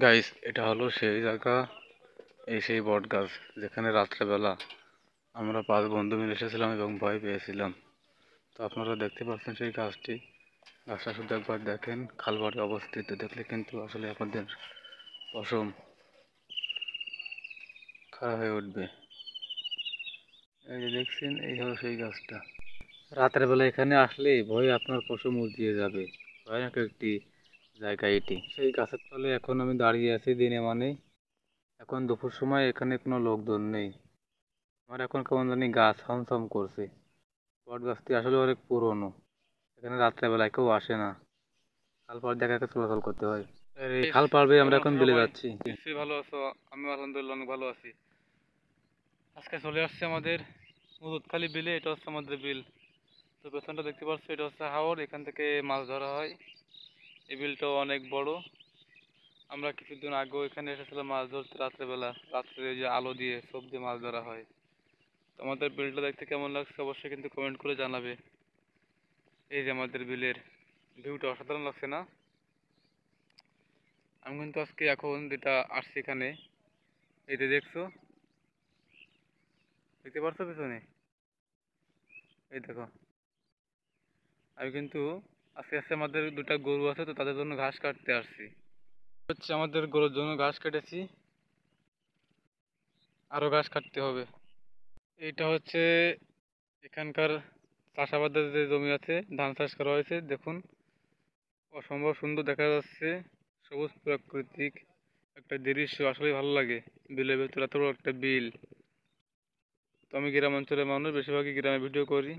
Guys, এটা হলো সেই জায়গা, এই সেই বট গাছ যেখানে রাত্রেবেলা আমরা 5 বন্ধু মিলে এসেছিলাম এবং ভয় পেয়েছিলাম। তো আপনারা দেখতে পাচ্ছেন সেই গাছটি। গাছটা শুধু একবার দেখেন, খালবাড়ে অবস্থিত। দেখলে কিন্তু আসলে আপনাদের পশম খারাপ হয়ে উঠবে। এই যে দেখছেন, এই হলো সেই গাছটা। রাতের বেলা এখানে আসলে ভয় আপনার পশম উঠিয়ে যাবে। ভয়ানক একটি জায়গা এটি। সেই গাছের তলে এখন আমি দাঁড়িয়ে আছি দিনে মানে। এখন দুপুর সময়, এখানে কোনো লোকজন নেই। আমার এখন কেমন জানি গা ছমছম করছে। বট গাছটি আসলে অনেক পুরনো। এখানে রাত্রেবেলায় কেউ আসে না। খাল পাড় দিয়ে একা চলাচল করতে হয়। আর এই খাল পার বেয়ে আমরা এখন বিলে যাচ্ছি। নিশ্চয়ই ভালো আছো? আমি আলহামদুলিল্লাহ অনেক ভালো আছি। আজকে চলে আসছে আমাদের মুদুদখালি বিলে। এটা হচ্ছে আমাদের বিল। তো পেছনটা দেখতে পাচ্ছ, এটা হচ্ছে হাওর। এখান থেকে মাছ ধরা হয়। এই বিলটাও অনেক বড়। আমরা কিছুদিন আগেও এখানে এসেছিলাম মাছ ধরতে রাত্রেবেলা। রাত্রে যে আলো দিয়ে সব দিয়ে মাছ ধরা হয়। তো আমাদের বিলটা দেখতে কেমন লাগছে অবশ্যই কিন্তু কমেন্ট করে জানাবে। এই যে আমাদের বিলের ভিউটা অসাধারণ লাগছে না? আমি কিন্তু আজকে এখন যেটা আসছি এখানে, এই যে দেখছো, দেখতে পারছো পিছনে? এই দেখো, আমি কিন্তু আজকে আজকে আমাদের দুটা গরু আছে, তো তাদের জন্য ঘাস কাটতে আসছি। হচ্ছে আমাদের গরুর জন্য ঘাস কেটেছি, আরো ঘাস কাটতে হবে। এইটা হচ্ছে এখানকার চাষাবাদের যে জমি আছে, ধান চাষ করা হয়েছে। দেখুন, অসম্ভব সুন্দর দেখা যাচ্ছে, সবুজ প্রাকৃতিক একটা দৃশ্য। আসলে ভালো লাগে। বিলের ভেতরে এত বড় একটা বিল। তো আমি গ্রাম অঞ্চলের মানুষ, বেশিরভাগই গ্রামে ভিডিও করি।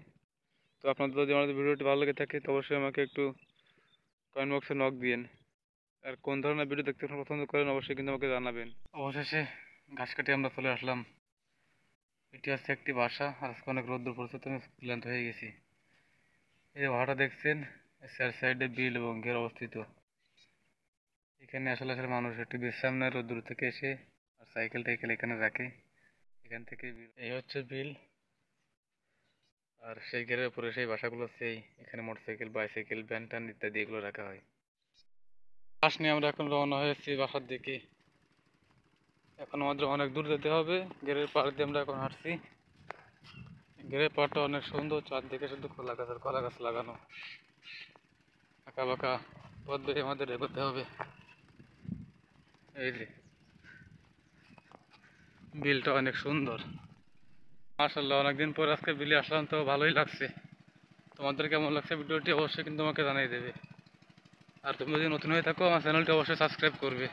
তো আপনাদের যদি আমাদের ভিডিওটি ভালো লেগে থাকে, তো অবশ্যই আমাকে একটু কমেন্ট বক্সে নক দিন। আর কোন ধরনের ভিডিও দেখতে পছন্দ করেন অবশ্যই কিন্তু আমাকে জানাবেন। অবশেষে ঘাস কাটে আমরা চলে আসলাম। এটি হচ্ছে একটি বাসা। আর আজকে অনেক রোদ্দুর পড়ছে, তো আমি ক্লান্ত হয়ে গেছি। এই যে ভাড়াটা দেখছেন, সাইডে বিল এবং ঘের অবস্থিত। এখানে আসলে আসলে মানুষ একটু বিশ্রাম নেয় রোদ্দুর থেকে এসে, আর সাইকেল টাইকেল এখানে রাখে। এখান থেকে বিল, এই হচ্ছে বিল। আর সেই ঘেরের উপরে সেই বাসাগুলো, সেই এখানে মোটরসাইকেল, বাইসাইকেল, ভ্যান ট্যান ইত্যাদি এগুলো রাখা হয়। বাস নিয়ে আমরা এখন রওনা হয়েছি বাসার দিকে। এখন আমাদের অনেক দূর যেতে হবে। ঘেরের পাড় দিয়ে আমরা এখন হাঁটছি। ঘেরের পাড়টা অনেক সুন্দর, চারদিকে শুধু কলা গাছ আর কলা গাছ লাগানো। আঁকা বাঁকা পথ বেয়ে আমাদের এগোতে হবে। এই যে বিলটা অনেক সুন্দর। মাশাআল্লাহ, অনেকদিন পর আজকে বিলে আসলাম, তো ভালোই লাগছে। তোমাদের কেমন লাগছে ভিডিওটি অবশ্যই কিন্তু আমাকে জানিয়ে দেবে। আর তুমি যদি নতুন হয়ে থাকো, আমার চ্যানেলটি অবশ্যই সাবস্ক্রাইব করবে।